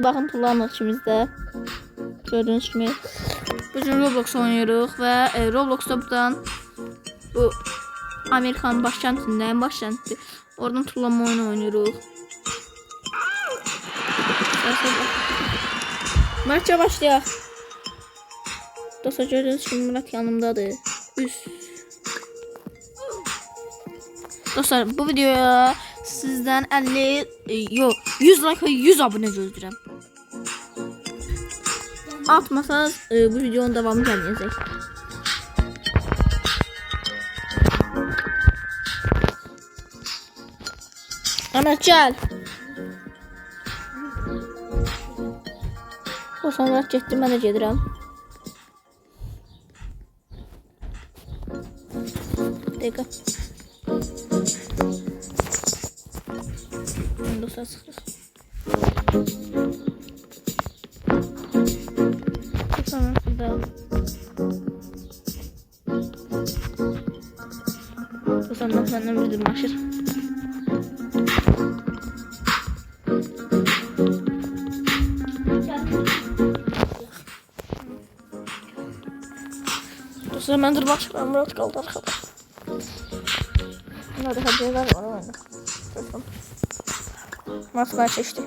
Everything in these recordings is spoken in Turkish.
Baxın pullarımız içimizdə. Gördüğünüz kimi. Bugün Roblox oynuyoruz ve Roblox'ta buradan bu Amerikan başkentinden başkenti. Oradan tullama oyunu oynuyoruz. Maça başlayaq. Dostlar gördüğünüz kimi Murat yanımdadır. Üst. Dostlar bu videoya sizden 100 like ve 100 abone gözləyirəm. Atmasanız bu videonun devamı gelmeyecek. Ahmet gel. O sonra getdim, mən də gedirəm. Dəqiqə. Dostlar sıxırıq. Sonra burada. Dostlar məndən bir dırmaşır. Dostlar mən dırmaşıram, Murat qaldı arxada. Bunlar da hədiyələr var oyunda. Murat mən seçdi.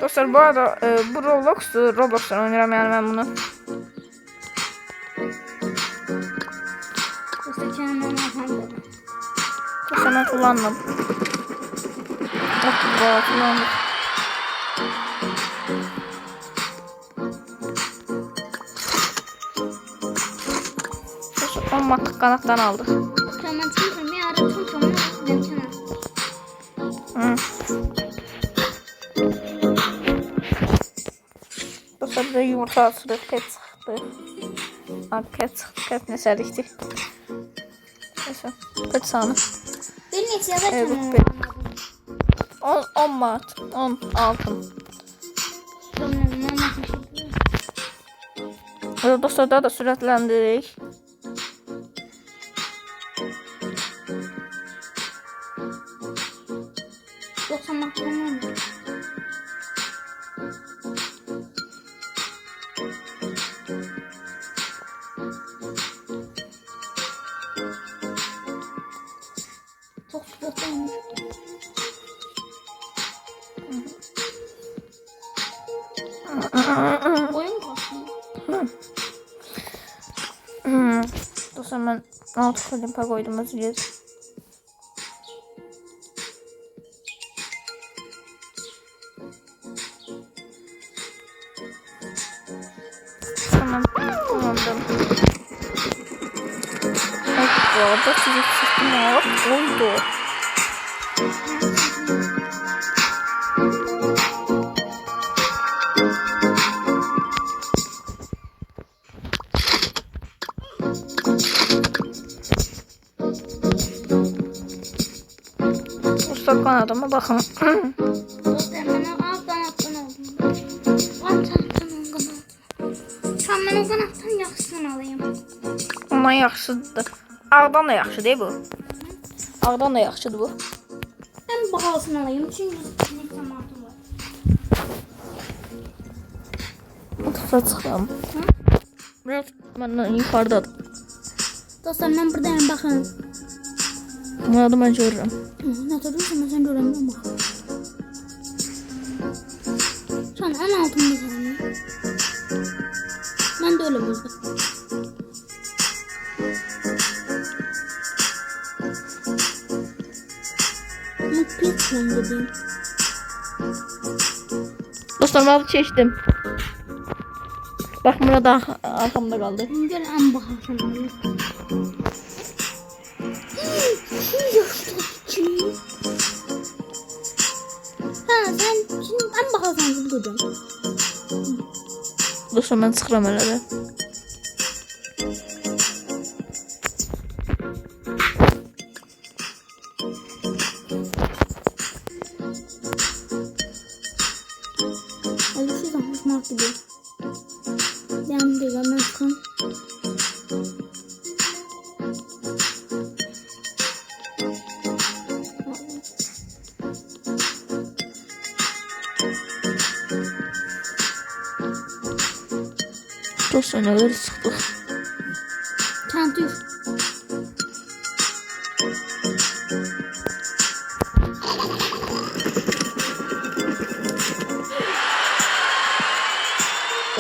Dostlar bu arada bu Roblox'tan oynayıram yani ben bunu. Dostlar ben kullanmadım. Kullandım. Dostlar 10 matlık kanattan aldık. Dostlar burada yumurta atırıq, pet çıxdı. Pet çıxdı, pet nesəlikdir. Neyse, pet sanı. Bir neçə yazar 10 mat, 10 altın. Dostlar daha da sürətləndirik. Çok sıkıntı. Oyun kalsın. Dostlar ben 6 kalimpa koydum, özür dilerim. Tamam, tamamdır. Bu arada size çıkma oldu. Usta kanadıma bakın. Dostlar bana alttan aldım. Sen ben o kanattan yaxşısını alayım. Ondan yaxşıdır. Ağdan da yaxşı değil bu. Ağdan da yaxşıdır bu. Ben bahalısını alayım çünkü ne tomatım var. Tufa çıxıram. Biraz məndən yuxarıdadır. Dostlar ben buradayım bakın. Bunu da mən görürəm. Ne durursan sen göremiyorum bak. Şu an en altında sanırım. Ben de öyle buldum. Pet rengi. Dostlar mən keçdim. Bax burada arxamda qaldı. Gel en bahalısını alayım. Ha sen şimdi en bahalısını buldun. Dostlar mən çıxıram elə də. Ay şu zaman smart gibi. Ben de hemen çıkın. Dostlar ne kadar sıktık. Çantıyor.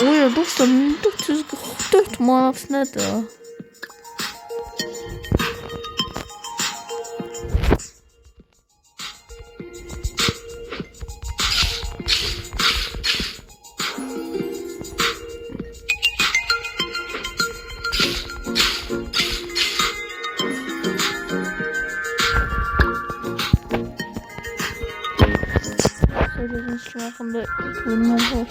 Oy dostlar 1444 manat nedir? Söylediğiniz için hakkında bulunmam var.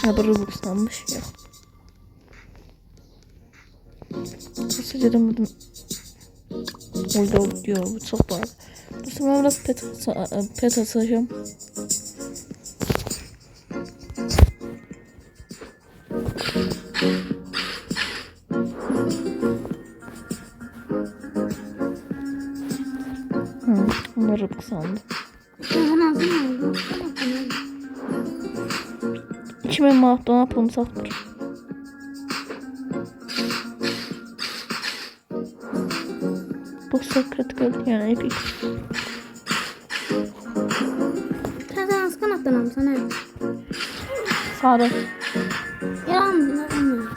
Ha bu Robux'lanmış ya. Nasıl dedim orada diyor bu çok pahalı. Dostum ben biraz pet atacağım. Bunlar Robux sandım. Sen ağzın mı oldu? 2000 manat ona pulum satmır. Dostlar kritikal yani epik. Sen az kanattan almışsın he. Sarı. Yalan yalan.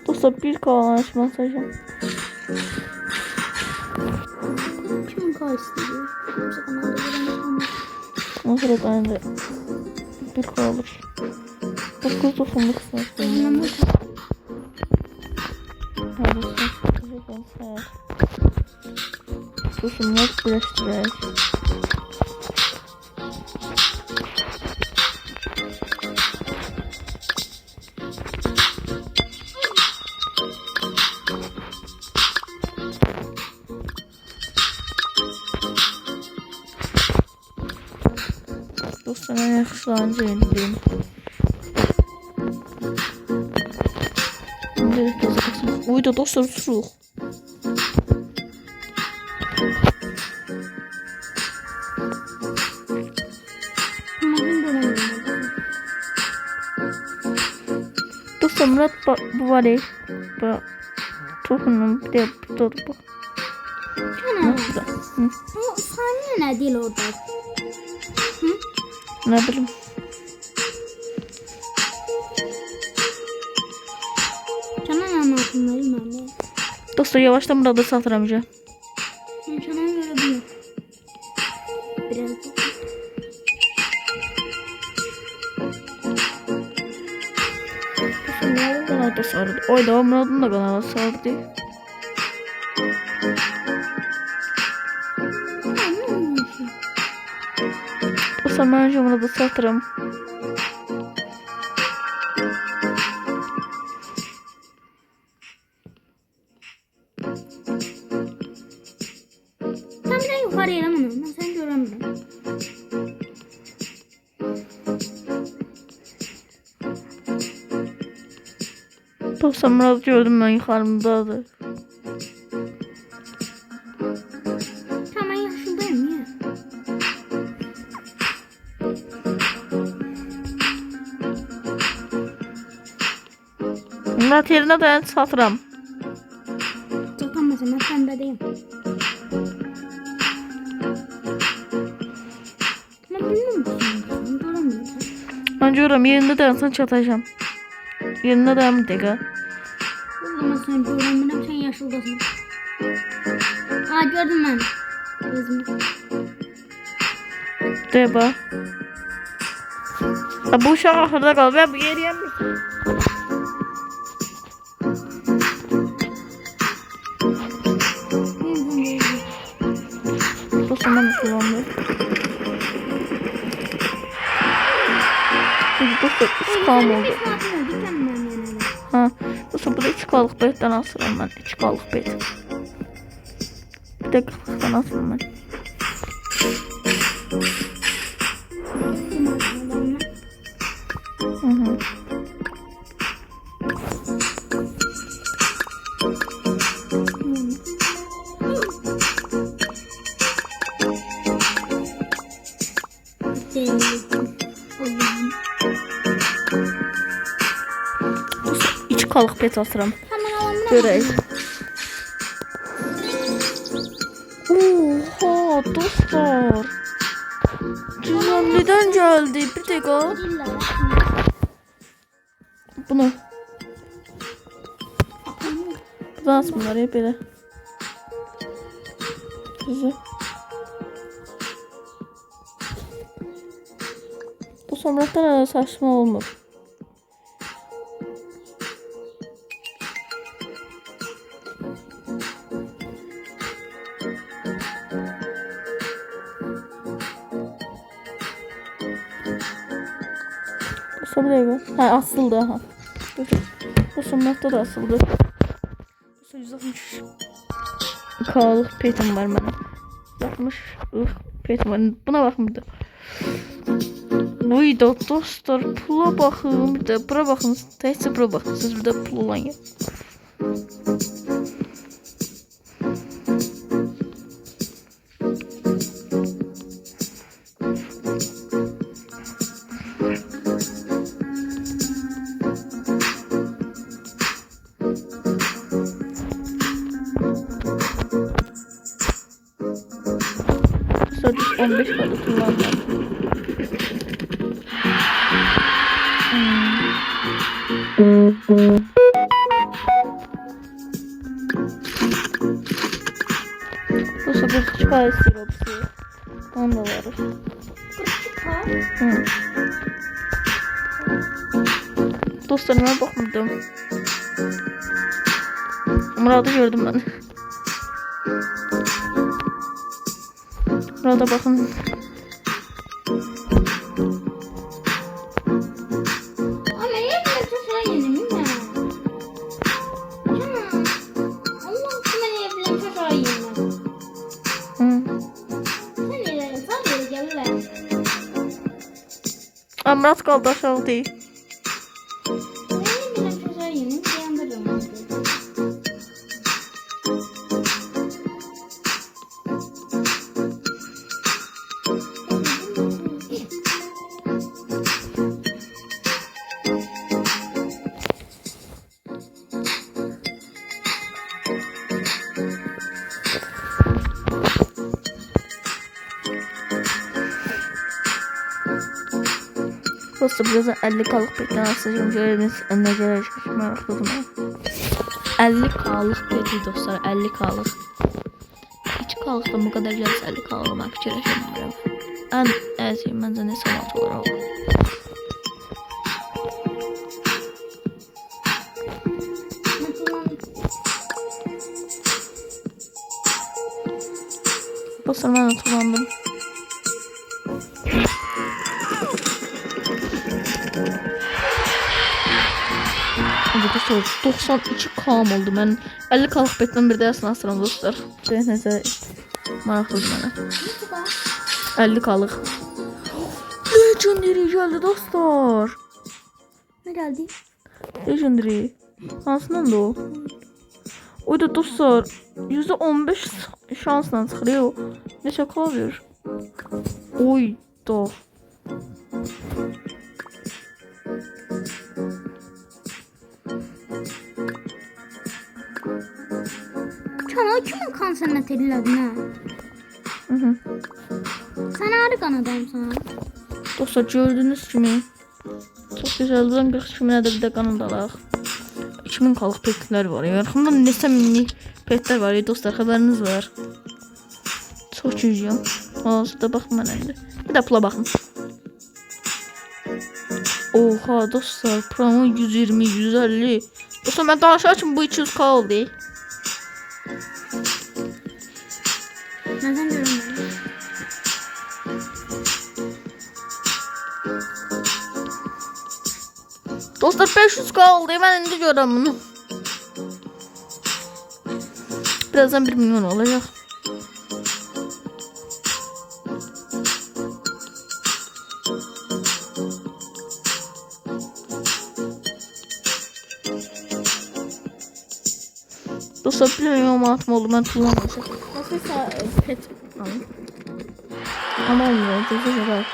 Dostlar bir kalan açma atacağım. Kimin karşısında? Yoksa bana da göremedim. O sırada ben de bir kalır. 9.90'lık sınıf. Dostum net birleştirerek. Dostlar en yakışılanca yenileyim. Uydu dostlar uçuruq. Dostlar Murat bu var ya. Bu topunun bir de burada bu. Nasıl? O saniye ne değil orada? Ne bileyim. Sana ne anlatmalıyım anne? Dostlar yavaştan Murat'ı satıramayacağım. Ben sana görebiliyorum. Biraz Murat'ın kanalı da sardı. Oyda o Murat'ın da kanalı sardı. Dostlar ben önce Murat'ı satıram. Sen bir de yukarı yelemem. Ben seni göremiyorum. Dostlar Murat'ı gördüm ben yukarımdadır. Tamam yaşındayım ya. Murat yerine de satıram. Tutamazsın ben sende değilim. Ben bilmiyor musun? Ben göremiyorum. Ben görürüm yerinde de çatacağım. Yerinde de mi dega? O zaman sen göremiyorum. Sen yaşlıdasın. Aa gördüm ben. Gözümü. Deba. Bu uşaq axırda qalıb. Ben bu yeri yemmişim. Dostum ben de kullanmıyorum. Dostum 3 kalım oldu. Ha. Dostum burada 3 kalık betdən asıram ben. 3 kalık bet. Bir de 40'dan asıram ben. Hı. Allah'ım. İki kalıq pet atıram. Hemen alalım. Görək. Oha dostlar. Cüzdanlıdan geldi. Bir dakika. Bunu. Buradan asmınlar ya böyle. Güzel. Bu sonradan saçma olmur. Sabırlı. Ha asıldı ha. Bu sonradan da asıldı. Bu 160 kalık petim var bana. 60 petim var. Buna bakın bir de. Uy da dostlar pula bakın bir de bura bakın. Teyze bura bakın. Siz bir de pul olan ya. Sadece 15 kaldı kullandım. Bu sefer çıkar siropsu. Onda var. Dostlarıma bakmadım. Murat'ı gördüm ben. Burada bakın. Ama niye böyle çocuğa yenilmeyeyim ben? Allah kime niye böyle çocuğa yenilmeyeyim? Sen niye sadece gelirler? Murat kaldı aşağı değil. Niye böyle çocuğa yenilmeyeyim? Beğendirdim. Dostlar birazdan 50 kalık petten asacağım. Göreviniz önüne göre meraklı 50 kalık peti dostlar 50 kalık. Hiç kalıktan bu kadar gelirse 50 kalık ben fikirleşemiyorum. En eziyim bence ne sanat olur o. Dostlar ben hatırlandım. Dostlar 92 kam oldu. Ben 50 kalık betten bir de asıram dostlar. Neyse maraqlı bana. 50 kalık. Legendary geldi dostlar. Ne geldi? Legendary. Hansından da o? O da dostlar %15 şansla çıxırıyor. Neçə kalır? Oy da. Kanal kimin kanserine telilədin ha? Sen harika adamsın. Dostlar gördüğünüz kimi çok güzel. Buradan 42 minə də bir də qanad alaq. 2000 kalıq petlər var. Yarxımda neçə minlik petlər var ya dostlar, xəbəriniz var. Çox güclüyəm. Hazırda baxın mənə indi. Bir də pula baxın. Oha dostlar, promo 120, 150. Dostlar mən danışar üçün bu 200k oldu. Neden görünmüyor? Dostlar 500k oldu. Ben indi görürüm bunu. Birazdan 1 milyon olacak. Dostlar 1 milyon manatım oldu. Ben kullanmayacağım. Nasılsa pet alayım. Ama olmuyor. Güzel.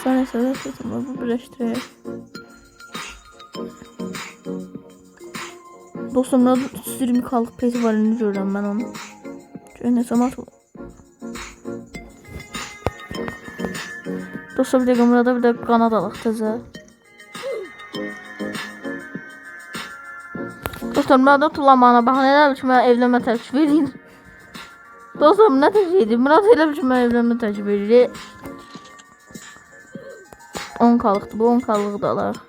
Sonra ise seçim bu birleştirerek. Dostum burada 20K'lık peti var, ne görürüm ben onu. Ne zaman dostum bir de burada bir de Kanadalıq təzə. Dostum burada tullamağına baxın, elə bir ki mən evlənmə təklif edin. Dostum nə təklif edin? Burada elə bir ki mən evlənmə təklif edin. 10K'lıqdır bu, 10K'lığı da alarıq.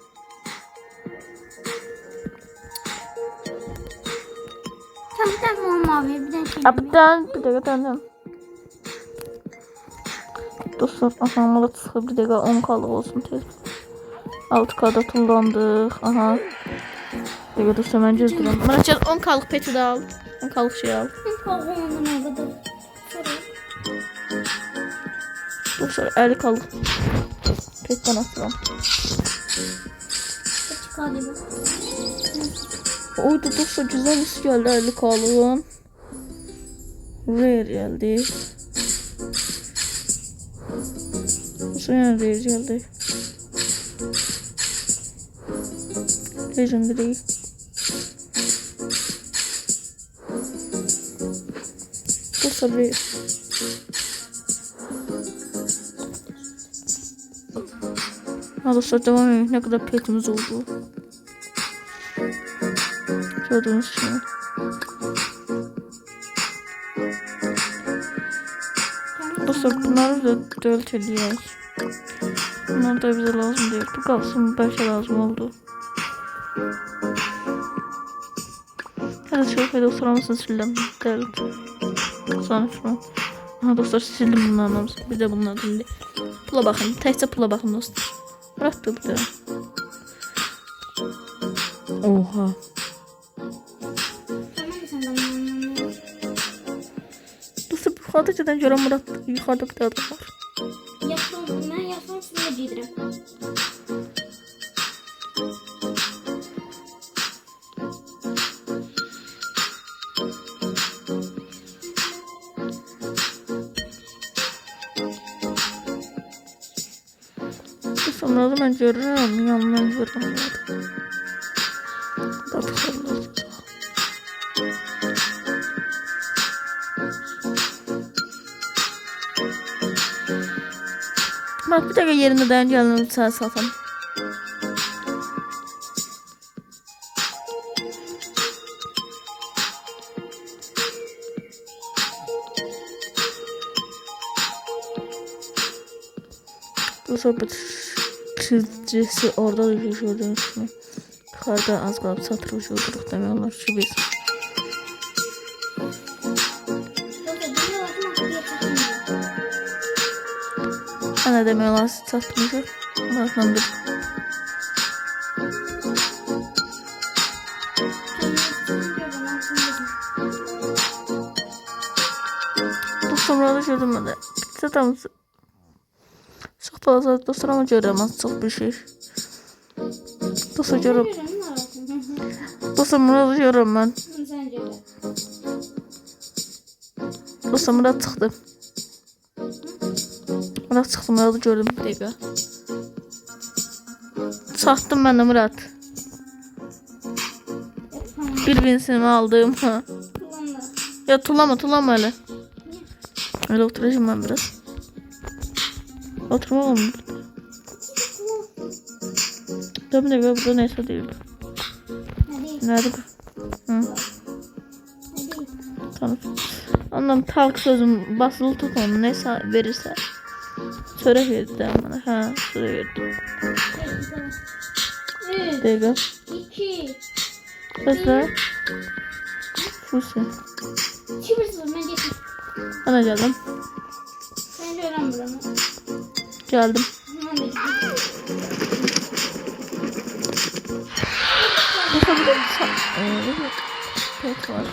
Sen bir tane mor mavi bir tane şey. Bir dakika döndüm. Dostlar aşamalı çıxıb bir dakika 10K'lıq olsun tez. 6K'da tullandıq. Aha. Bir dakika dostlar mən gözləyirəm. Məncə 10K'lıq peti də al. 10K'lıq şey al. Ondan ne kadar? Dostlar 50K'lıq petten atıram. Çıkardı bu. Oydu dostlar güzel his geldi 50K'lığın. Rare geldi. Dostlar yine rare geldi. Legendary. Dostlar rare. Ha dostlar devam edelim. Ne kadar petimiz oldu. Gördüğünüz gibi. Dostlar bunları da dölt edeyim. Bunlar da bize lazım değil. Bu kalsın, bu başa lazım oldu. Hadi çok iyi dostlar, ama sildim. Dölt. Sonra şunu. Ha dostlar sildim bunların hamısını. Bir de bunlar şimdi. Pula bakın. Təkcə pula bakın dostlar. Bıraktı bir de. Oha. Dostlar bu xatıcıdan görən Murat yuxarıda bir adam var. Ben yapsam sizinle giydirim. Sonra da ben görürüm. Yanından görürüm. Bakışlarlar. Bak bir dakika yerinde dayan gelin saat satan. Bu sohbet çizgisi orada da gördüğünüz gibi. Yukarıda az kalıp satır uçurduk demiyorlar şu biz. Ne demiyorlar satmayacak. Bakın bir. Bu sonra da gördüm ben de. Zaten çok fazla dostlar ama göremez çok bir şey. Dostlar görüm. Dostlar Murat'ı görüm ben. Dostlar Murat çıktı. Murat çıktı, Murat'ı gördüm bir dakika. Sattım ben de Murat. Bir binsimi aldım. Ya tulama öyle. Öyle oturacağım ben biraz. Oturma oğlum. Dur bir dakika, burada neyse değil. Nerede bu? Hı. Tamam. Ondan talk sözüm basılı tut onu, neyse verirse. Söyle verdi bana. Ha, söyle verdi. 3, Dakika. 2, Mesela. Fuse. çivirsiz ben geçtim. Ana geldim. Ben de öğren buranı. Geldim. Ben de gittim. Mesela bir de pet var.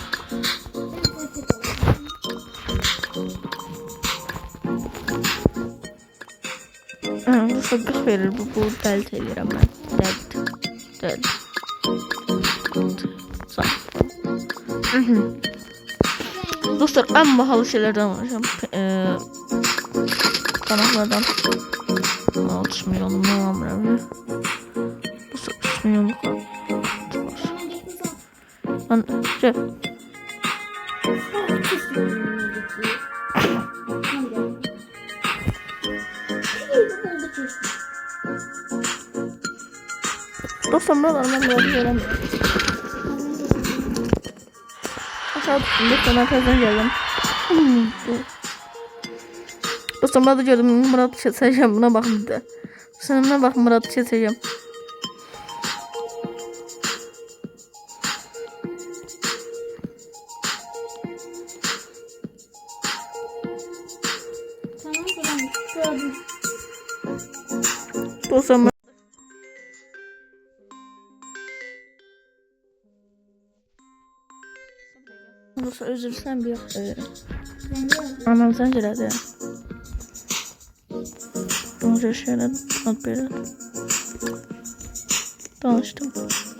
Bu sabık verir, bu delt ediyorum ben. Delt. Sağ. Dostlar en pahalı şeylerden alacağım. kanallardan 60 milyonum ne var abi? Bu 3 milyonluk var. Ben şey dostum buralarından biraz göremiyorum. Aşağı düştüm. Dostum ben tezden geldim. Dostum burada gördüm. Murat'ı keseceğim. Buna bakın bir de. Buna bakın Murat'ı keseceğim. Gördüm. Dostum Dostum özür dilerim bir anam sen geldi. Bunu şöyle not verin. Tanıştım.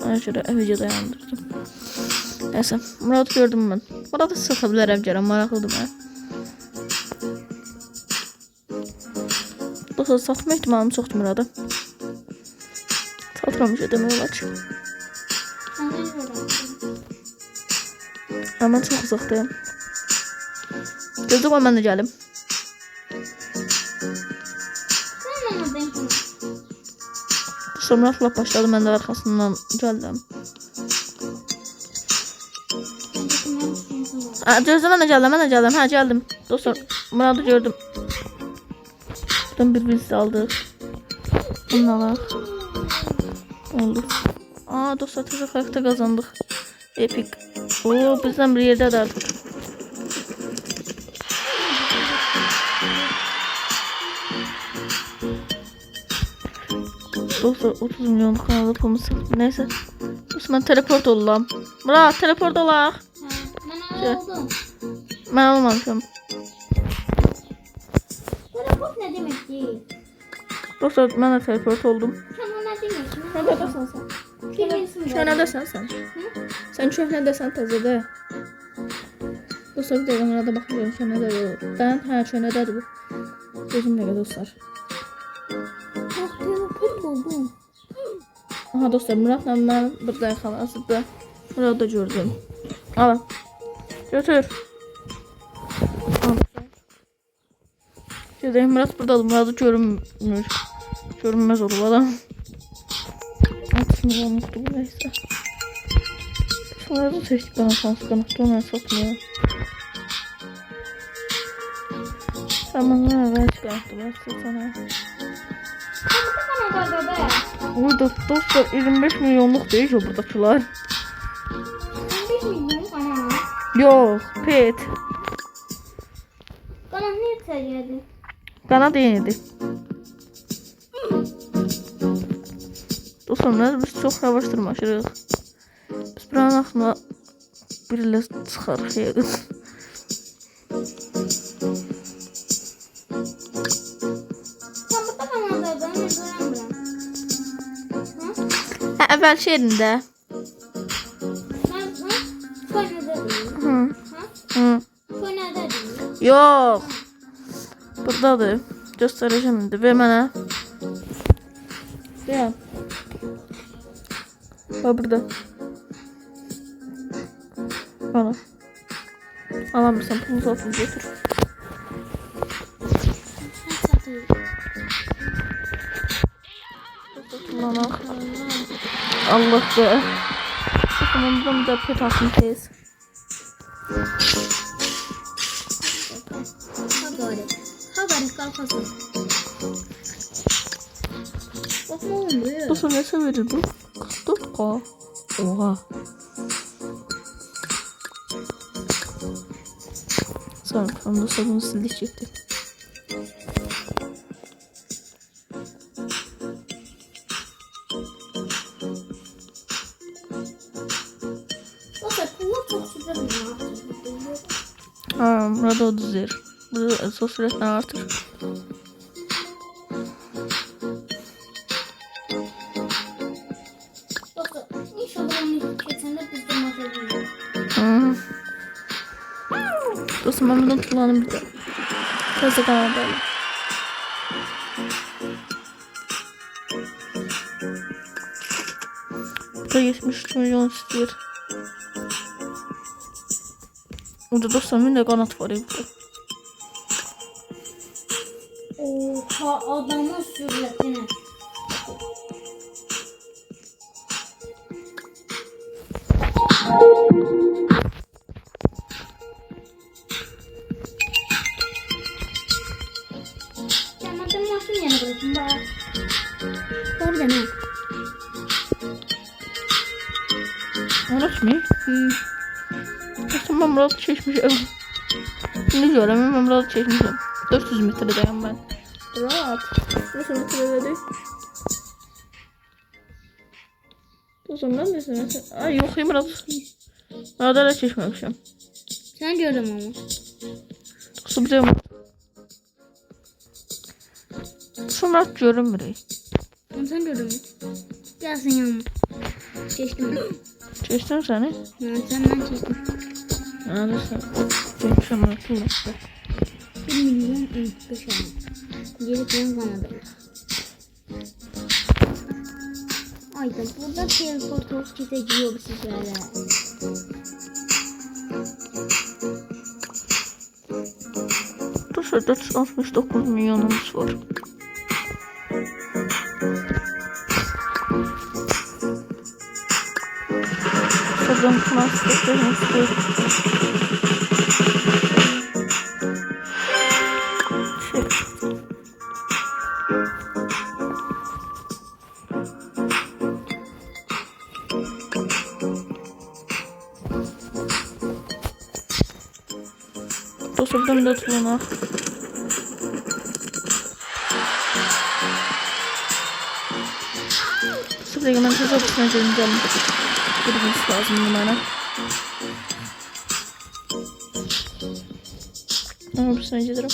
Ben şöyle videoda yandırdım. Neyse Murat gördüm ben. Murat'ı satabilirim canım meraklıdım ben. Dostum satma ihtimalım çoktu Murat'ı. Satıramış demek olar. Ama çok uzaktayım. Gözüm ben de geldim. Murat'la başladım ben de arkasından geldim. Gözüm ben de geldim. Ha geldim. Dostum Murat'ı gördüm. Buradan birbirimizi aldık. Bununla bak. Oldu. Dostlar tezek ayakta kazandık. Epic. Bizden bir yerde de artık. Dostlar 30 milyon kanalda pulumuz sattık. Neyse. Dostlar ben teleport oldum. Murat teleport olaq. Ben oldum. Ben olmamışım. Teleport ne demek değil? Dostlar ben de teleport oldum. Sen o ne demek? Neredesin sen? Neredesin sen? Sen neredesin tezede? Dostlar bir de Murat'a bakıyorum. Nerededir? Ben nerededir bu? Gözümle dostlar. Teleport oldum. Aha dostlar Murat'la ben burada yakalasıda. Murat'ı da gördüm. Al. Götür. Dedeyim Murat burada. Murat'ı görünmüyor. Görünmez olur adam. 60 milyonluktu bu neyse. Murat'ı seçtik bana şans kanattı. Onu satmıyor. Tamam ben çıkarttı. Ben sana. Burada dostlar 25 milyonluk değil o buradakiler. 15 milyon bana. Yok pet. Bana ne geldi? Bana değildi. Dostlar biz çok yavaştırmışırıq. Biz buranın axına birilə çıxarıq yəqin. Sen burada kanaldaydın, ben göremiyorum. Əvvəl yerində. Koy nerede değil? Hı. Koy nerede değil? Yox. Buradadır. Göstərəcəm indi. Ver mənə. Ver. Bax burada. Ana. Alamırsan pulunu satın götür. Kullanaq. Allah be. Tamam buradan bir de pet atmışız. Haber kalkasın. Bakma olmuyor. Bu sonra ne verir bu? 44k. Oha. Sonra ondan sonra bunu sildik çıktı. Burada 30 yer. Burada sosyal artır. İnşallah onu geçenler biz de mazalıyız. Dostum ben bunu kullanım bir de. Kazı kanalda. Burada 73 milyon istiyor. Burada 90 milyon kanat var evde. Oha adamın sürületine. Camadan masum yana bırakın bak. Var deme. Anlat mı? Aslında ben burada çeşmişim. Şimdi göremem ben burada çeşmişim. 400 metredeyim ben. Rahat. Nasıl metrede? O zaman mesela. Ay yok Murat. Arada da çeşmemişim. Sen gördün ama. Sıbırım. Sonra görünmür. Onu sen gördün mü? Gelsin yanıma. Çeştim ben. Çeştin seni. Sen ben çeştim. Hadi sen. Çeşmişim Murat'ı. 1 milyon 5 ay. Geri plan kanadı. Ay da burada teleportos çizeceğiyor bu sizlere. Burada 469 milyonumuz var. Buradan transferlerini istiyorum. Dostum da tutulana. Sıfır hemen tez opsiyona görüneceğim. Girmesi lazım bana. Ama opsiyona giderim.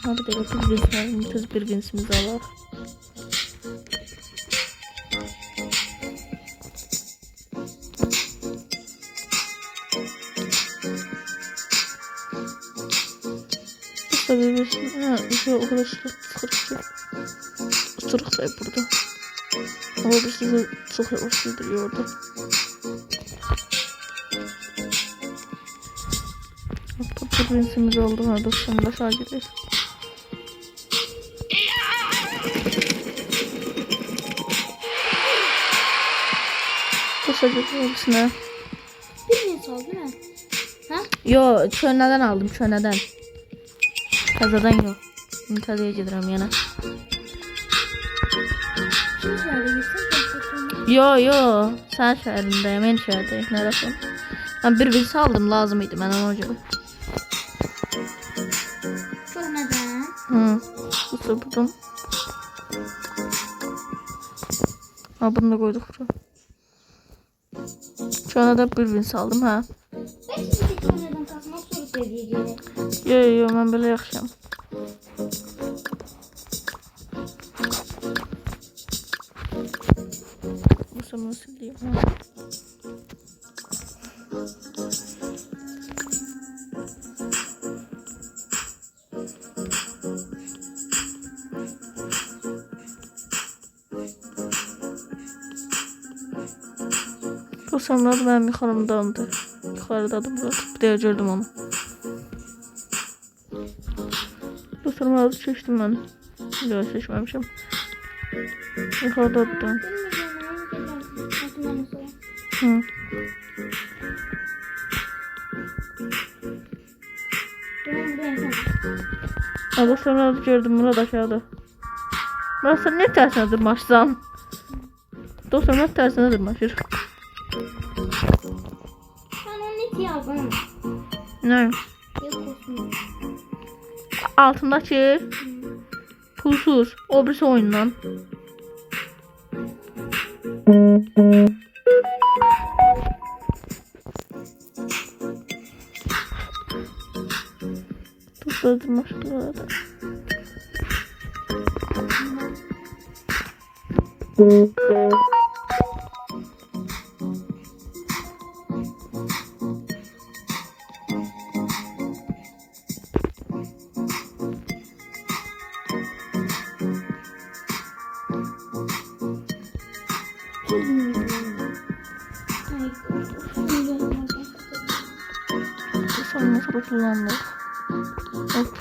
Hadi de bir wins var. Tez bir winsimizi alalım. Tabii bir o kadar ısırık da burada. Ama bir sizi çok yavaş gidiyordu. Burada binsimiz oldu ha dostum da sadece. Kısaca hepsine. Bir min oldu mu? Ha? Yo çöneden aldım çöneden. Kazadan yok. Tazaya gidiyorum yana. Şimdi şöyle gitsek. Yo sen şehrindeyim en şehirdeyim neresi? Ben bir bilsi aldım lazımıydı ben ama hocam. Çok neden? Bu sıfırdım. Ha bunu da koyduk buraya. Şu anda da bir bilsi aldım ha. Ben sizi çok neden kasmak soru seviyeceğim. Yo ben böyle yakışam. Bu sana nasıl diyeyim? Bu sanırım benim yukarımdandı. Yukarıdadım burada. Bir de gördüm onu. Bu sanırım seçtim ben. Yok seçmemişim. Yukarıdadım. Hı. Abi sonra gördüm bunu da aşağıda. Burası ne tersine durmazsam? Dostum ne tersine durmazır? Ben onu ne yazdım? Ne? Yok olsun. Altındaki pulsuz. O birisi oyundan. Topladım aşağıda. Sonra motoru kullandık. Hop.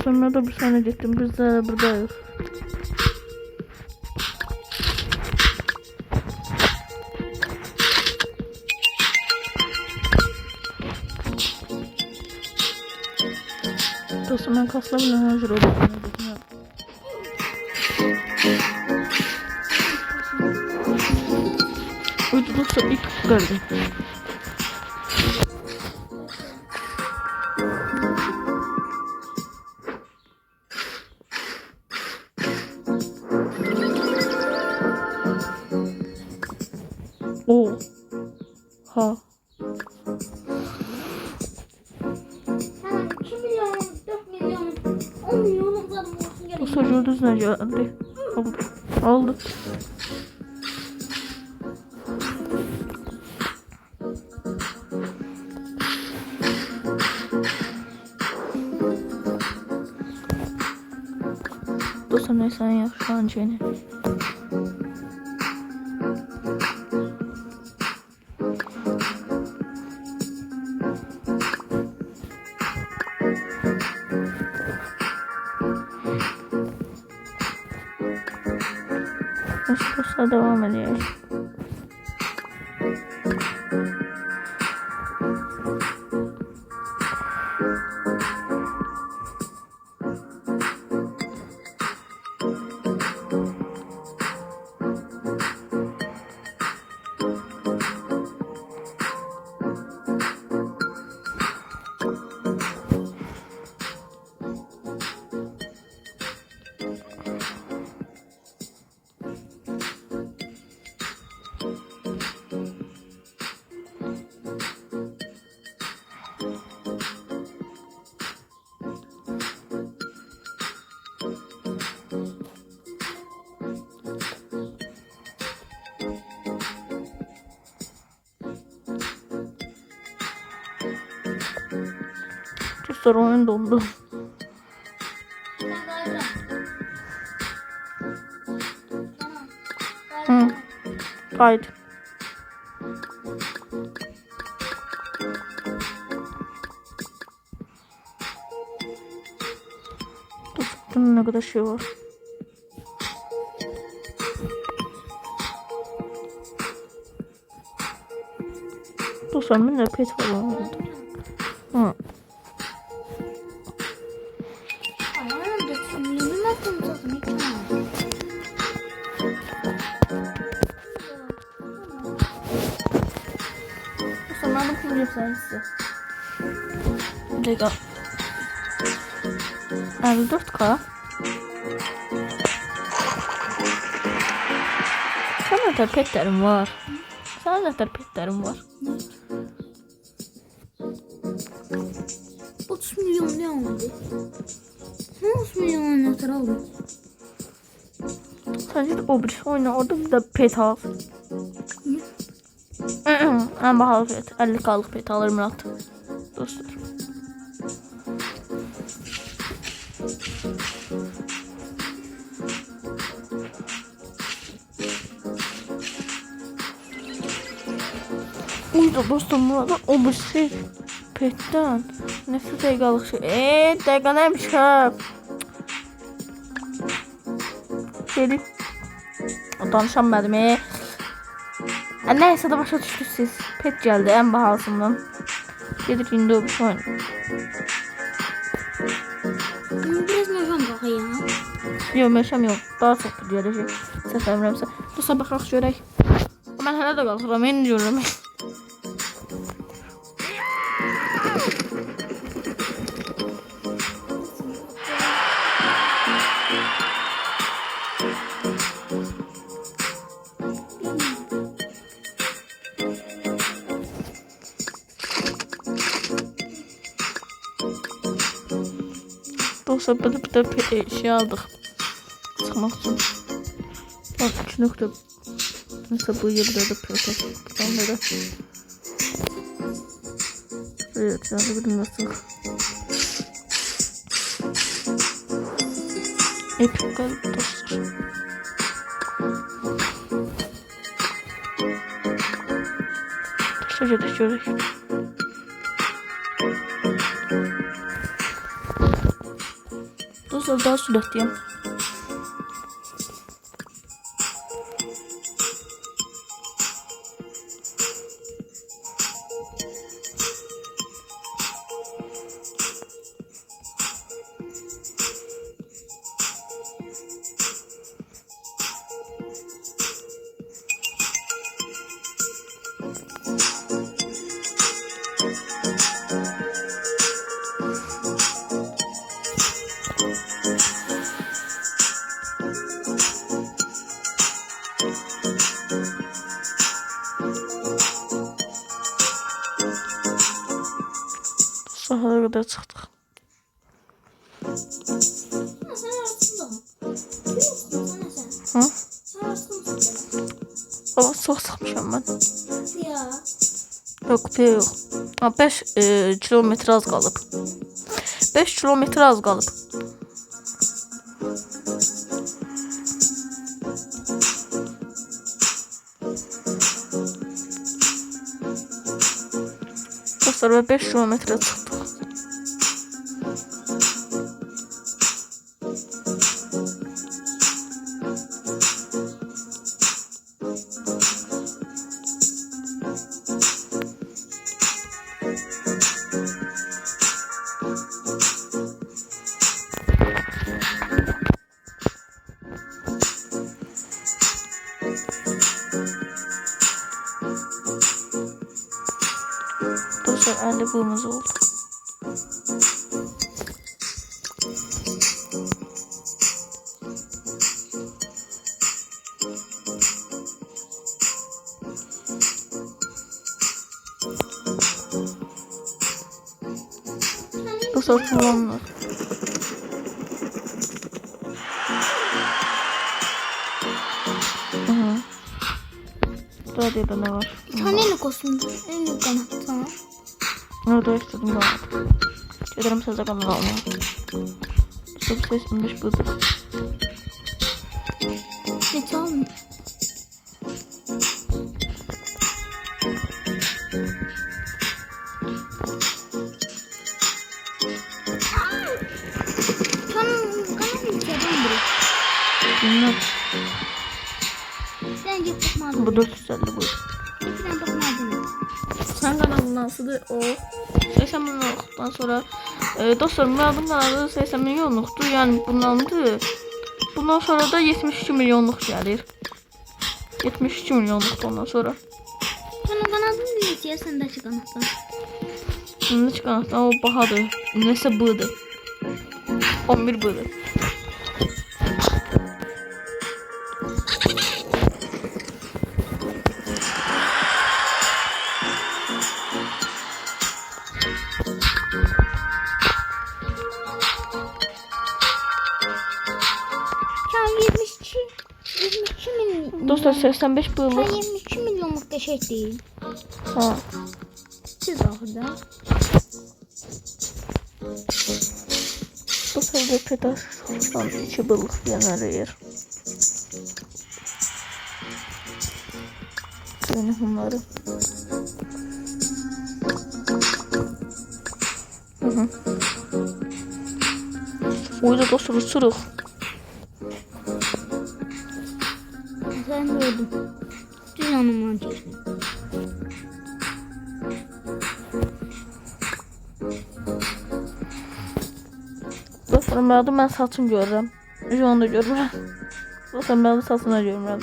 Sonra da bir sene gittim. Biz de buradayız. Dostum ben kasla bile hazır oldum. Uydurursa ilk gördüm. O. Ha. 2 milyon, 4 milyon, 10 milyon adam olsun Bu gerek. çocuğu düzene geldi. Aldı. Aldı. Dostum ne sen yap şu an Jenny. Nasılsa devam ediyor. Dostlar oyun dondu. Hı. Haydi. Dostum ne kadar şey var. Dostlar ben de pet var orada. Hı. Dostlar ben de kuracağım sen size. Lega. 54k. Sana da petlerim var. Sana da petlerim var. 30 milyon ne oldu? 30 milyon anahtar aldım. Sence de o bir şey oyna orada bir de pet al. En pahalı pet. 50k'lık pet alırım rahat. Dostlar. Uydu dostum burada o bir şey petten. Nefret eygalık şey. Deyga neymiş ha? Gelip danışamadım. Neyse de başa düştük siz. Pet geldi en pahalısından. Gidip indi o bir şey oyun. Biraz meşam bak ya. Yok meşem yok. Daha çok gelecek. Səfərimrəmsə. Bu sabah qalx görək. Mən hələ də qalxıram. Eni diyorum. Dostlar bir de şey aldık. Çıkmak için. Bak 3 nokta. Mesela bu yılda da protest. Onları. Evet yani bir nasıl. Epik qalib dostlar. Dostlar gedək görək. Dostlar daha sürətliyəm. Sahaya kadar çıktık. Sen arasında. Hı? Sen arasında. Ama çok sıkmışım ben. Ya. Yok kupa yok. 5 kilometre az qalıb. 5 kilometre az qalıb. Dostlar ve 5 kilometre çıxdıq. Dostlar 50 bığımız oldu. Dostlar kullanılır. Daha da ne var? Sen ne kostümdür? En büyük kanat sana. Orada istedim daha. Gelirim size kanal almaya. Çok sesimmiş budur. Geç alma. Kanal içeriden biri. Bilmem. Ben git bakmadım. Bu 450 bu. Ben bakmadım. Sen kanalından nasıldır o? 80 milyonluktan sonra dostlar Murad'ın kanalı 80 milyonluktu. Yani bundandır. Bundan sonra da 72 milyonluk gelir. 72 milyonluktu ondan sonra. Kanadın büyük ya sendeki kanattan. Şimdi kanatdan o bahadır. Neyse bıdır. 11 bıdır. Sen 22 milyon. Dostlar 85 Sen bığlık. 22 milyonluk da şey değil. Ha. Siz orada. Dostlar bu pedal şuradan 2 bığlık yanarıyor. Yani bunları. Hı. Oyda dostlar uçuruq. Sen gördün. Dünyanın mantığı. Dostlar mənim mən saçım görürəm. Onu da görürəm. Dostlar mənim saçını da görürəm ben.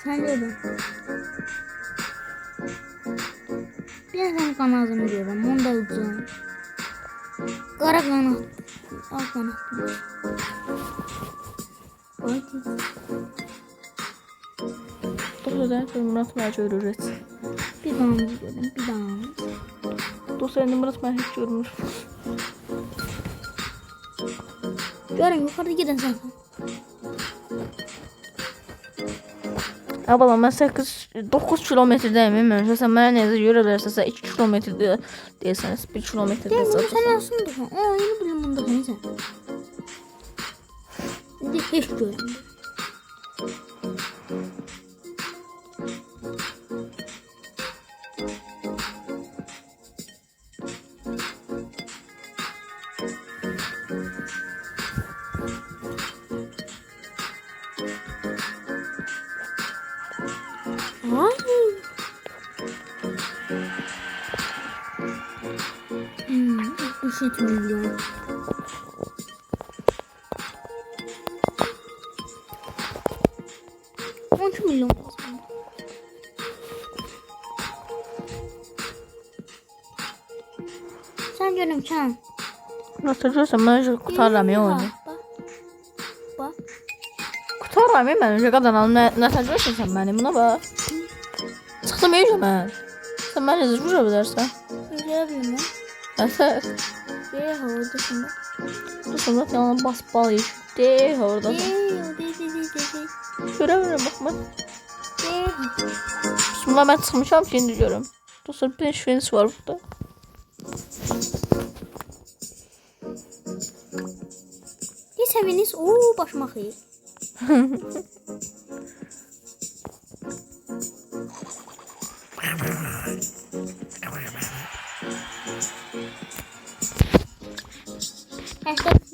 Sen gördün. Ben senin kanadını görüyorum. Onu da ucum. Kara kanat. Al kanat. Koy kız. Dostlar ben sonra Murat mənə görür heç. Bir damız gördüm. Bir damız. Dostlar indi Murat mən heç görmür. Görün yukarıda gidin sen. Ya bala mən 9 kilometrdəyim. Mən sən mənə necə görə bilərsən 2 kilometrdə deyirsəniz 1 kilometrdə Gel bunu zaten. sen aslında. O yeni bölüm bunda sen. İndi heç görünmür. Ay. 63 milyon. milyon. Sen görüm Can. Nasıl diyorsan ben önce kurtarıram ya onu. Bak. Kurtarıram ya ben önce kazanalım. Nasıl diyorsan sen beni buna bak. Çıktım iyice ben. Sen beni vurur edersen. Görebilirim lan. Nasıl? Orada şimdi. Dur sonra yanına bas bağlayayım. De orada. De. Göremiyorum bakma. Şimdi ben çıkmışam şimdi diyorum. Dostlar 5 fens var burada. Ne seviniz? Oo başıma xeyir.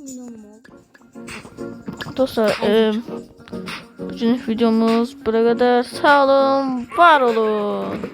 Milyonum oldu. Dostlar bugün videomuz buraya kadar. Sağ olun, var olun.